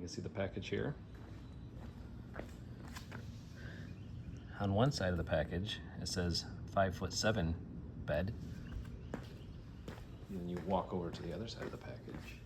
can see the package here. On one side of the package, it says 5'7" bed. And then you walk over to the other side of the package.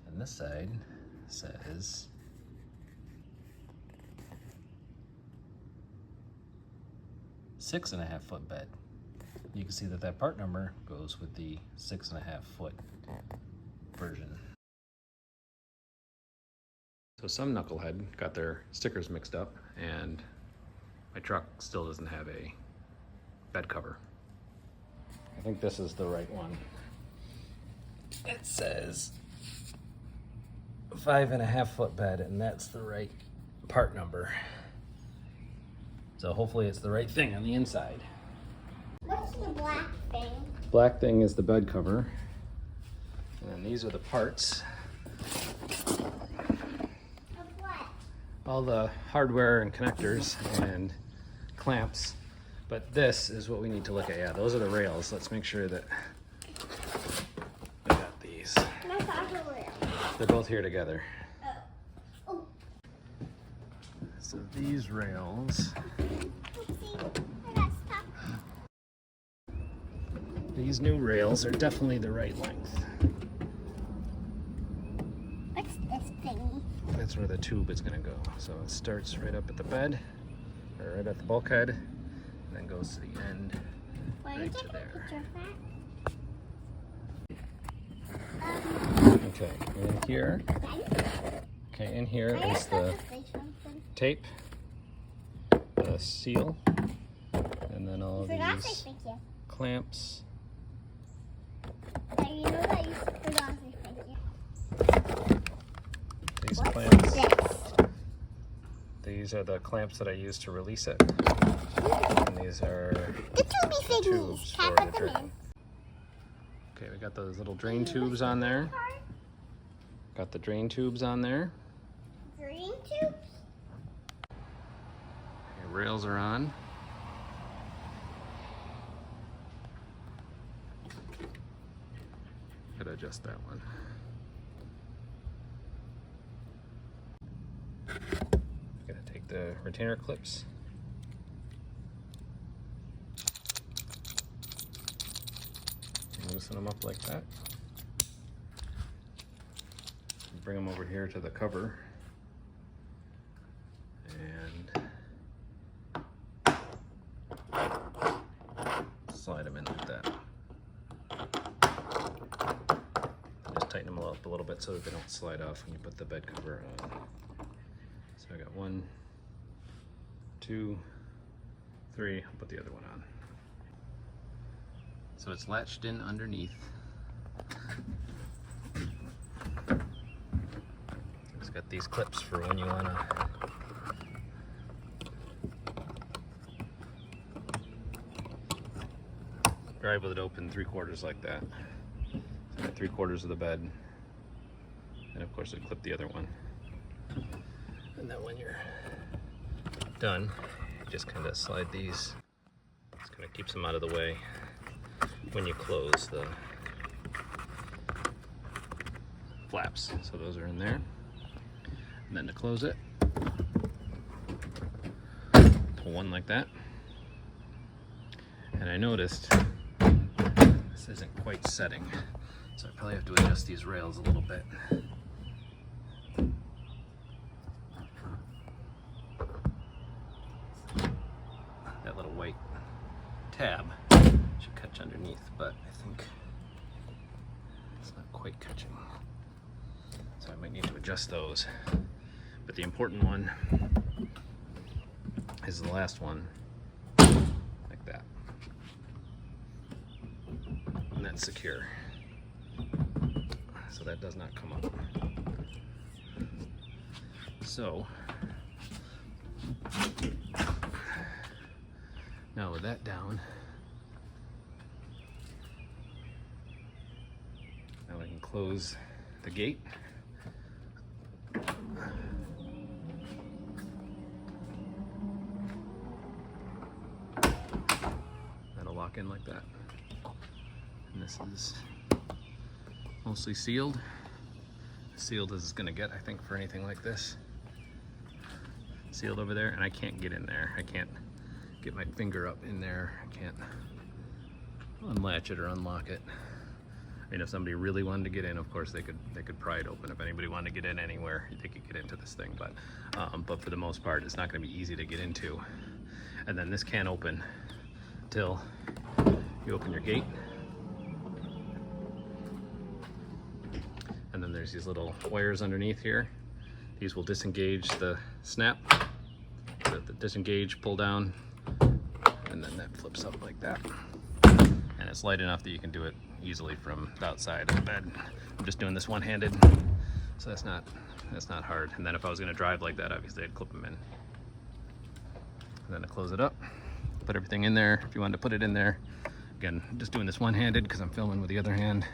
And this side says 6.5 foot bed. You can see that that part number goes with the 6.5 foot version. So some knucklehead got their stickers mixed up, and my truck still doesn't have a bed cover. I think this is the right one. It says 5.5 foot bed, and that's the right part number. So hopefully it's the right thing on the inside. What's the black thing? Black thing is the bed cover. And then these are the parts. Of what? All the hardware and connectors and clamps. But this is what we need to look at. Yeah, those are the rails. Let's make sure that we got these. That's the rail. They're both here together. Oh. So these rails, Oopsie. I got stuck. these new rails are definitely the right length. What's this thing? That's where the tube is going to go. So it starts right up at the bed, or right at the bulkhead, and then goes to the end, Will you right take to a there. picture of that? Okay, in here. Okay, in here I is just have the to say something. tape, the seal, and then all I forgot to these say thank you. clamps. But you know that you forgot to say thank you. These What's clamps. this? These are the clamps that I use to release it. And these are The tubey the thingies. tubes Can I for put the them drain. Okay, we got those little drain tubes on there. Got the drain tubes on there. Green tubes? Your rails are on. Could adjust that one. Gonna take the retainer clips. Loosen them up like that. Bring them over here to the cover. And slide them in like that. Just tighten them up a little bit so that they don't slide off when you put the bed cover on. So I got 1, 2, 3. I'll put the other one on. So it's latched in underneath. It's got these clips for when you want to drive with it open 3/4 like that. So I got 3/4 of the bed, and of course I clip the other one. And then when you're done, you just kind of slide these. This kind of keeps them out of the way when you close the flaps. So those are in there. And then to close it, pull one like that. And I noticed this isn't quite setting, so I probably have to adjust these rails a little bit. That little white tab should catch underneath, but I think it's not quite catching. So I might need to adjust those. But the important one is the last one, like that. And that's secure. So that does not come up. So now with that down, now I can close the gate. That'll lock in like that. And this is mostly sealed. sealed as it's gonna get, I think, for anything like this. Sealed over there, and I can't get in there. I can't get my finger up in there. I can't unlatch it or unlock it. I mean, if somebody really wanted to get in, of course they could pry it open. If anybody wanted to get in anywhere, they could get into this thing. But for the most part, it's not going to be easy to get into. And then this can't open until you open your gate. And then there's these little wires underneath here. These will disengage the snap. So the disengage, pull down, and then that flips up like that. And it's light enough that you can do it easily from the outside of the bed. I'm just doing this one-handed, so that's not hard. And then if I was gonna drive like that, obviously I'd clip them in. And then to close it up, put everything in there. If you wanted to put it in there, again, I'm just doing this one-handed because I'm filming with the other hand.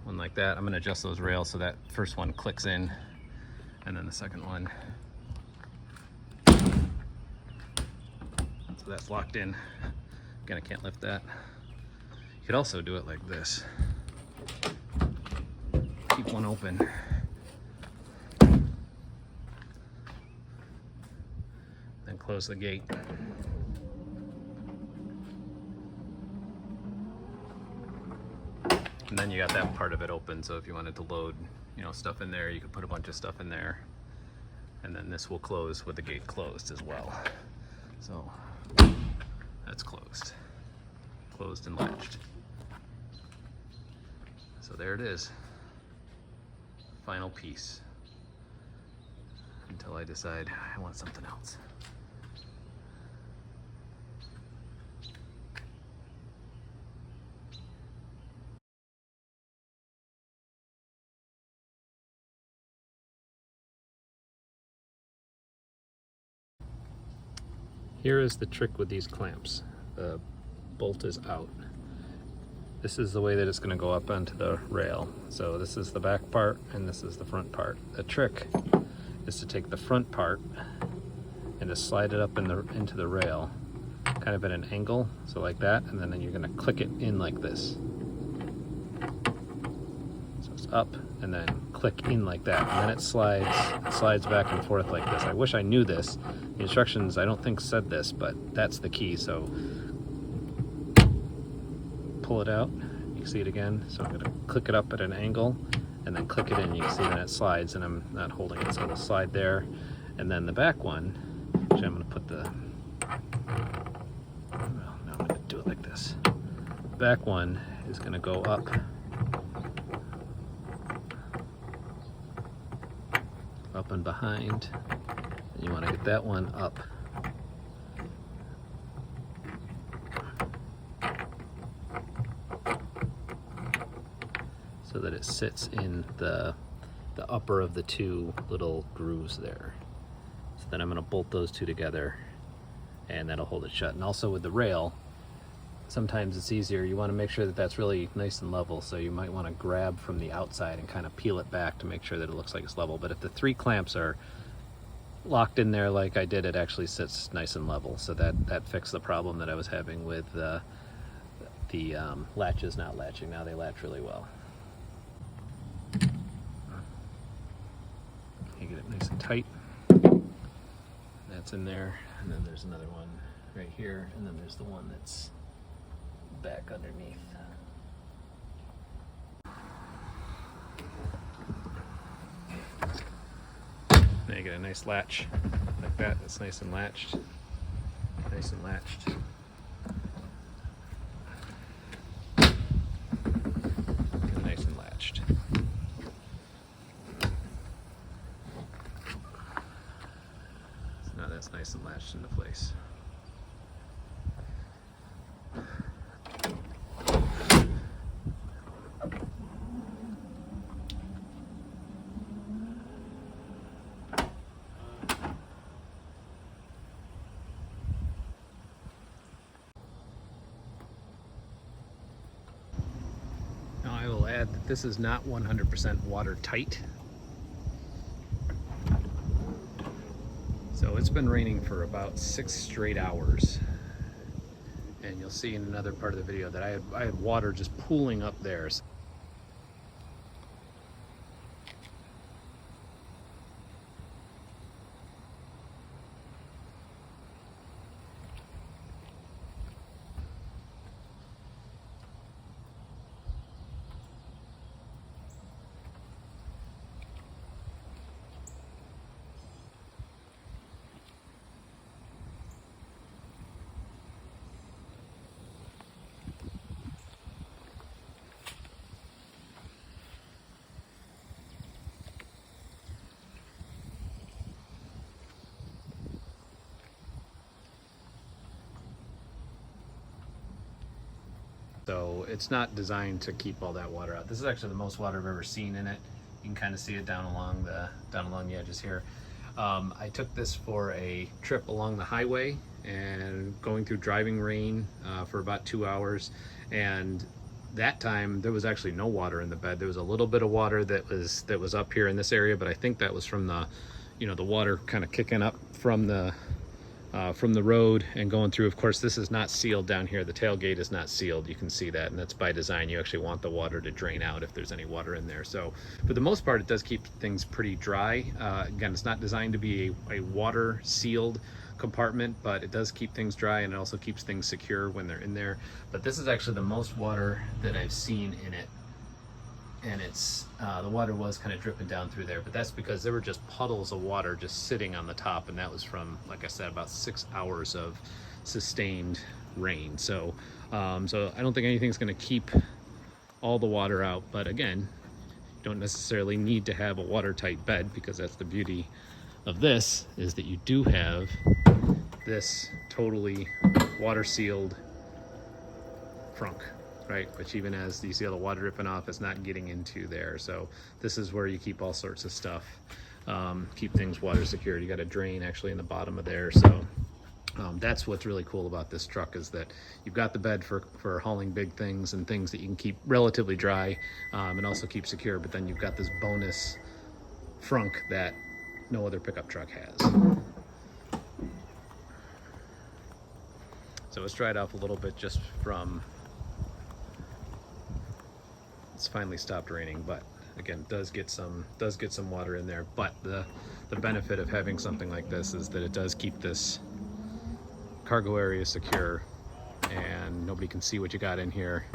One like that. I'm gonna adjust those rails so that first one clicks in, and then the second one. So that's locked in. Again, I can't lift that. You could also do it like this. Keep one open. Then close the gate. And then you got that part of it open, so if you wanted to load, stuff in there, you could put a bunch of stuff in there. And then this will close with the gate closed as well. So that's closed. Closed and latched. So there it is. Final piece. Until I decide I want something else. Here is the trick with these clamps. The bolt is out. This is the way that it's going to go up onto the rail. So this is the back part and this is the front part. The trick is to take the front part and to slide it up into the rail, kind of at an angle, so like that, and then you're going to click it in like this. So it's up and then click in like that, and then it slides back and forth like this. I wish I knew this. The instructions I don't think said this, but that's the key. So pull it out, you can see it again. So I'm going to click it up at an angle and then click it in. You can see that it slides and I'm not holding it, so it'll slide there. And then the back one, which I'm going to put the, well, now I'm going to do it like this. The back one is going to go up and behind, and you want to get that one up. So that it sits in the upper of the two little grooves there. So then I'm going to bolt those two together and that'll hold it shut. And also with the rail, sometimes it's easier. You want to make sure that that's really nice and level, so you might want to grab from the outside and kind of peel it back to make sure that it looks like it's level. But if the three clamps are locked in there like I did, it actually sits nice and level. So that fixed the problem that I was having with the latches not latching. Now they latch really well. You get it nice and tight. That's in there, and then there's another one right here, and then there's the one that's back underneath. Now you get a nice latch like that. That's nice and latched. Nice and latched. And nice and latched. So now that's nice and latched into place. I will add that this is not 100% watertight. So it's been raining for about 6 straight hours. And you'll see in another part of the video that I had water just pooling up there. So it's not designed to keep all that water out. This is actually the most water I've ever seen in it. You can kind of see it down along the edges here. I took this for a trip along the highway and going through driving rain for about 2 hours, and that time there was actually no water in the bed. There was a little bit of water that was up here in this area, but I think that was from the, you know, the water kind of kicking up from the road and going through. Of course, this is not sealed down here. The tailgate is not sealed. You can see that, and that's by design. You actually want the water to drain out if there's any water in there. So for the most part, it does keep things pretty dry. Again, it's not designed to be a water sealed compartment, but it does keep things dry, and it also keeps things secure when they're in there. But this is actually the most water that I've seen in it, and it's the water was kind of dripping down through there, but that's because there were just puddles of water just sitting on the top, and that was from, like I said, about 6 hours of sustained rain. So so I don't think anything's going to keep all the water out, but again, you don't necessarily need to have a watertight bed, because that's the beauty of this, is that you do have this totally water sealed frunk, right? Which even as you see all the water dripping off, it's not getting into there. So this is where you keep all sorts of stuff, keep things water secured. You got a drain actually in the bottom of there. So that's what's really cool about this truck, is that you've got the bed for hauling big things and things that you can keep relatively dry and also keep secure, but then you've got this bonus frunk that no other pickup truck has. So let's dry it off a little bit just from, it's finally stopped raining, but again, does get some water in there. But the benefit of having something like this is that it does keep this cargo area secure, and nobody can see what you got in here.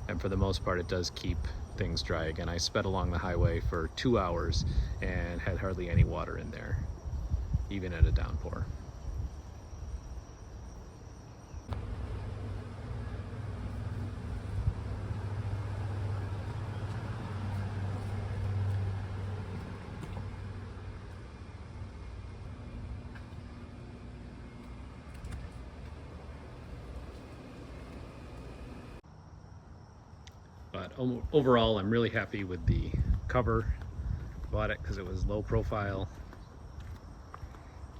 And for the most part, it does keep things dry. Again, I sped along the highway for 2 hours and had hardly any water in there, even at a downpour. But overall, I'm really happy with the cover. Bought it because it was low profile.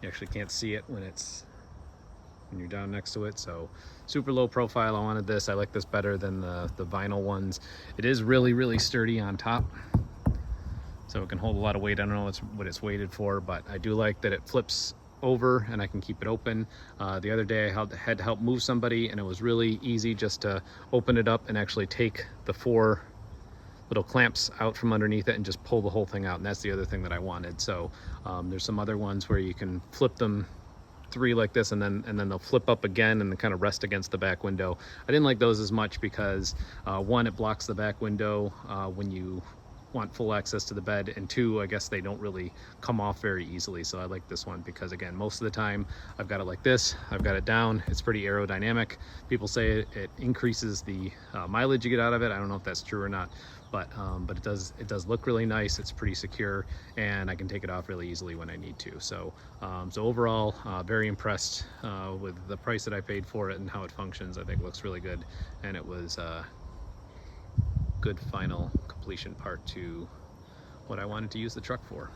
You actually can't see it when you're down next to it. So super low profile. I wanted this. I like this better than the vinyl ones. It is really sturdy on top, so it can hold a lot of weight. I don't know what it's weighted for, but I do like that it flips over and I can keep it open. The other day I had to help move somebody, and it was really easy just to open it up and actually take the 4 little clamps out from underneath it and just pull the whole thing out. And that's the other thing that I wanted. So there's some other ones where you can flip them 3 like this, and then they'll flip up again and then kind of rest against the back window. I didn't like those as much because one, it blocks the back window when you want full access to the bed, and 2, I guess they don't really come off very easily. So I like this one because, again, most of the time I've got it like this, I've got it down, it's pretty aerodynamic. People say it increases the mileage you get out of it. I don't know if that's true or not, but it does look really nice. It's pretty secure, and I can take it off really easily when I need to. So so overall, very impressed with the price that I paid for it and how it functions. I think it looks really good, and it was good final completion part to what I wanted to use the truck for.